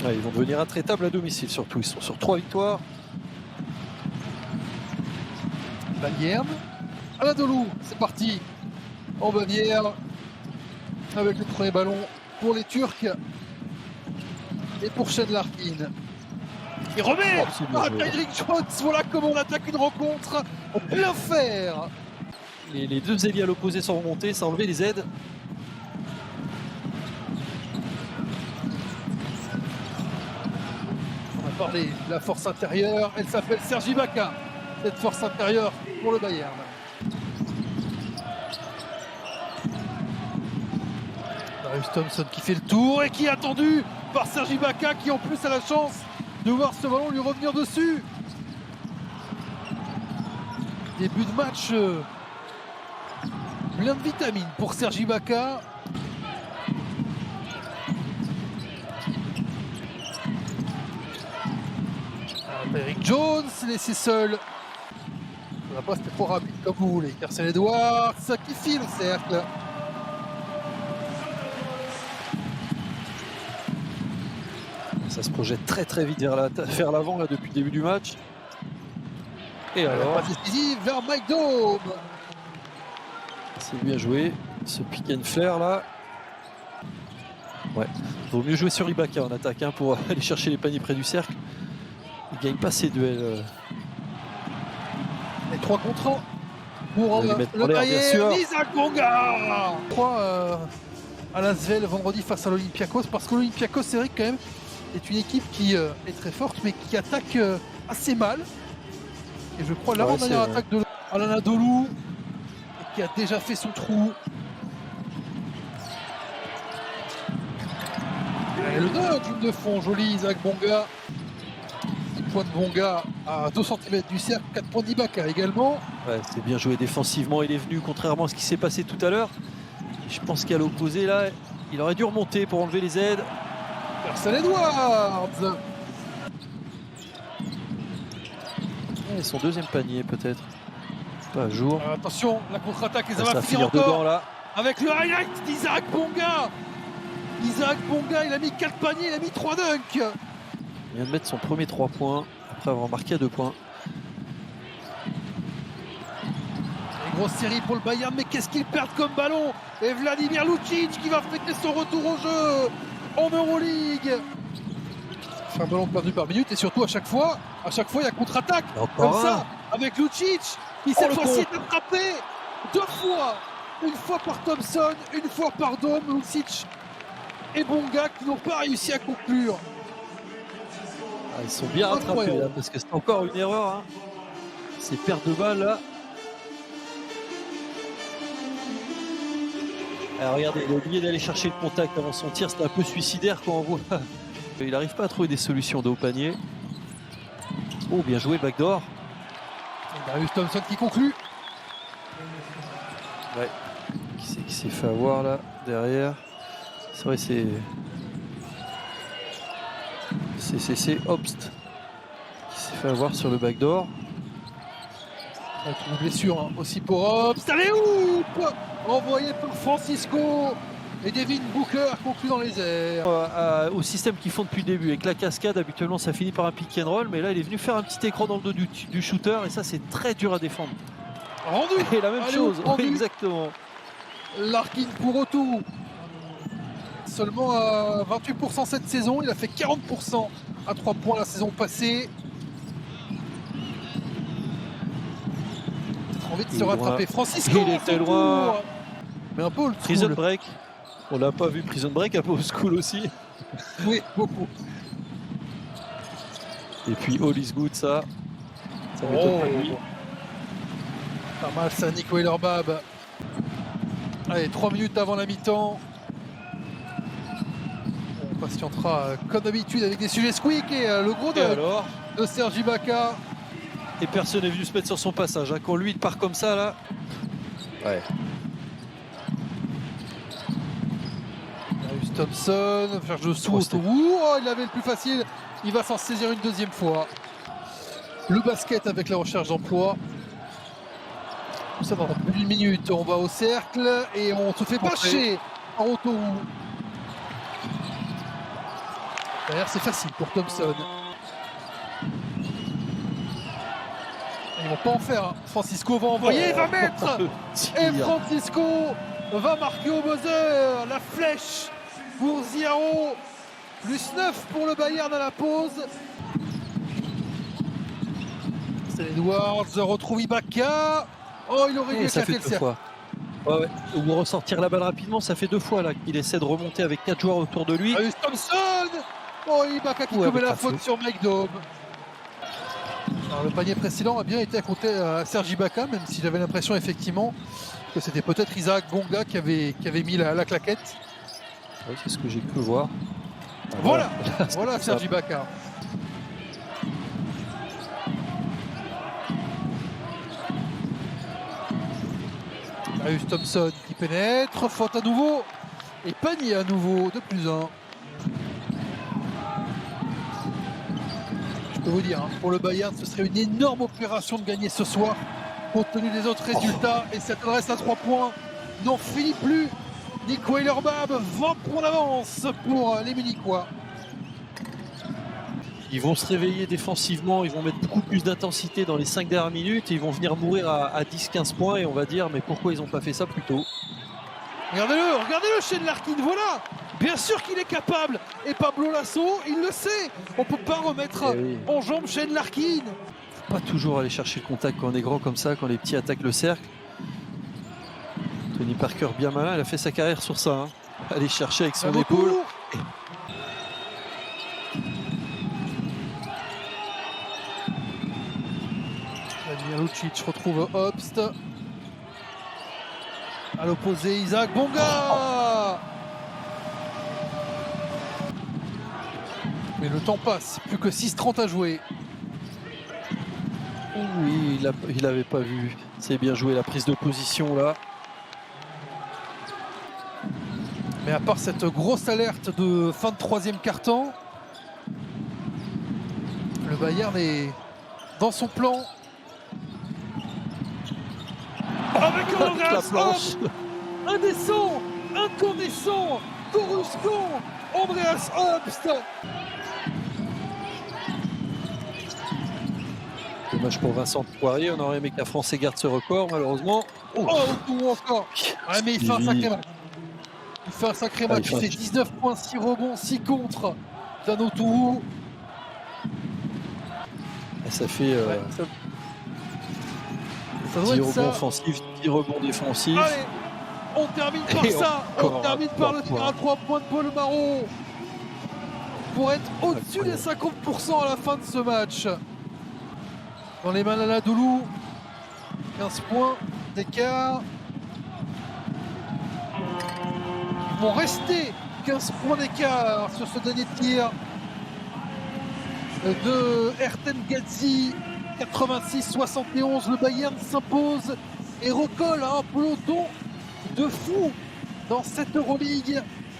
Ouais, ils vont devenir intraitables à domicile surtout. Ils sont sur 3 victoires. Bayern. Anadolu, c'est parti. En Bavière. Avec le premier ballon pour les Turcs. Et pour Shane Larkin. Il remet Tyrick Jones, voilà comment on attaque une rencontre en plein fer. Les deux ailiers à l'opposé sont remontés, ça a enlevé les aides. On a parlé de la force intérieure, elle s'appelle Serge Ibaka, cette force intérieure pour le Bayern. Darius Thompson qui fait le tour et qui est attendu par Serge Ibaka qui en plus a la chance de voir ce ballon lui revenir dessus. Début de match plein de vitamines pour Serge Ibaka. Tyrick Jones laissé seul. Ça va pas, c'était trop rapide comme vous voulez. Carson Edwards, ça qui file au cercle. Ça se projette très très vite vers l'avant là depuis le début du match. Et alors, passe décisive vers Mike Dome. C'est bien joué, ce pick and flare là. Ouais, vaut mieux jouer sur Ibaka en attaque hein, pour aller chercher les paniers près du cercle. Il gagne pas ses duels. Les 3 contre 1 pour le Bayern. Isaac Bonga 3 à l'Asvel vendredi face à l'Olympiakos, parce que l'Olympiakos, c'est vrai que quand même est une équipe qui est très forte mais qui attaque assez mal. Et je crois l'avant-dernière attaque de Anadolu qui a déjà fait son trou. Et le dodge de fond, joli Isaac Bonga. 10 points de Bonga à 2 cm du cercle, 4 points d'Ibaka également. Ouais, c'est bien joué défensivement, il est venu contrairement à ce qui s'est passé tout à l'heure. Je pense qu'à l'opposé là, il aurait dû remonter pour enlever les aides. Carson Edwards. Et son deuxième panier peut-être. Pas à jour. Attention, la contre-attaque et ça va finir encore dedans, là. Avec le highlight d'Isaac Bonga. Isaac Bonga, il a mis 4 paniers, il a mis 3 dunks. Il vient de mettre son premier 3 points après avoir marqué à 2 points. Une grosse série pour le Bayern, mais qu'est-ce qu'ils perdent comme ballon. Et Vladimir Lucic qui va fêter son retour au jeu en Euroleague. C'est un ballon perdu par minute et surtout à chaque fois il y a contre-attaque comme ça avec Lucic qui cette fois-ci est attrapé 2 fois. Une fois par Thompson, une fois par Dome, Lucic et Bonga qui n'ont pas réussi à conclure. Ah, ils sont bien rattrapés là, parce que c'est encore une erreur. Hein. Ces pertes de balles là. Alors, regardez, il a oublié d'aller chercher le contact avant son tir, c'est un peu suicidaire quand on voit. Il n'arrive pas à trouver des solutions de haut panier. Oh, bien joué, backdoor. Darius Thompson qui conclut. Ouais. Qui c'est qui s'est fait avoir là, derrière? C'est vrai, c'est Obst qui s'est fait avoir sur le backdoor. Une blessure hein, aussi pour Obst. Allez, ouf, envoyé par Francisco. Et Devin Booker conclut dans les airs. Au système qu'ils font depuis le début, avec la cascade, habituellement ça finit par un pick and roll, mais là il est venu faire un petit écran dans le dos du shooter, et ça c'est très dur à défendre. Rendu. Et la même chose, oui, exactement. Larkin pour retour. Seulement à 28% cette saison, il a fait 40% à 3 points la saison passée. Envie de se rattraper. Francisco, il était loin. Mais un peu old Prison school. break. On l'a pas vu, Prison break, un peu old school aussi. Oui, beaucoup. Et puis all is good, ça m'étonne pas de lui. Pas mal ça, Nico Ellerbab. Allez, 3 minutes avant la mi-temps. On patientera comme d'habitude avec des sujets squeak et le gros de Serge Ibaka. Et personne n'est venu se mettre sur son passage. Hein. Quand lui il part comme ça là. Ouais. Darius Thompson, cherche de saut. Oh, il avait le plus facile. Il va s'en saisir une deuxième fois. Le basket avec la recherche d'emploi. Tout ça dans plus d'une minute. On va au cercle et on se fait bâcher par Otto. Derrière, c'est facile pour Thompson. Ils vont pas en faire. Hein. Francisco va envoyer, il va mettre. Et Francisco va marquer au buzzer. La flèche pour Ziaro. +9 pour le Bayern à la pause. C'est Edwards, retrouve Ibaka. Oh, il aurait dû éclater le cercle. Ouais. Ou ressortir la balle rapidement, ça fait 2 fois là qu'il essaie de remonter avec 4 joueurs autour de lui. Thompson. Oh, Ibaka qui commet la faute sur Mike Daube. Alors, le panier précédent a bien été à compter à Serge Ibaka, même si j'avais l'impression effectivement que c'était peut-être Isaac Bonga qui avait mis la claquette. Oui, c'est ce que j'ai cru voir. Voilà Serge Ibaka. Marius Thompson qui pénètre, faute à nouveau. Et panier à nouveau de +1. Je peux vous dire, hein, pour le Bayern, ce serait une énorme opération de gagner ce soir, compte tenu des autres résultats. Et cette adresse à 3 points n'en finit plus. Nico Weilerbab, 20 points d'avance pour les Munichois. Ils vont se réveiller défensivement, ils vont mettre beaucoup plus d'intensité dans les 5 dernières minutes et ils vont venir mourir à 10-15 points et on va dire mais pourquoi ils n'ont pas fait ça plus tôt? Regardez-le, Shane Larkin, voilà. Bien sûr qu'il est capable. Et Pablo Lasso, il le sait. On peut pas remettre en jambe Shane Larkin. Faut pas toujours aller chercher le contact quand on est grand comme ça, quand les petits attaquent le cercle. Tony Parker bien malin, il a fait sa carrière sur ça. Hein. Aller chercher avec son épaule. Lucic retrouve Obst. À l'opposé, Isaac Bonga. Mais le temps passe, plus que 6:30 à jouer. Oui, il n'avait pas vu. C'est bien joué la prise de position là. Mais à part cette grosse alerte de fin de 3e quart-temps, le Bayern est dans son plan. Avec Andreas indécent, incandescent, coruscant, Andreas Obst. Dommage pour Vincent Poirier, on aurait aimé qu'un Français garde ce record, malheureusement. Oh, encore. Ouais, mais il fait un sacré match. Il fait un sacré match, il fait 19 points, 6 rebonds, 6 contre. Dano Tourou. Ça fait ça doit 10 être rebonds offensifs, 10 rebonds défensifs. Allez, on termine par ça. On termine par le tir à 3 points de Paul Marot. Pour être au-dessus des 50% à la fin de ce match. Dans les mains d'Anadolu, 15 points d'écart. Ils vont rester 15 points d'écart sur ce dernier tir de Erten Gadzi. 86-71, le Bayern s'impose et recolle à un peloton de fou dans cette Euroleague.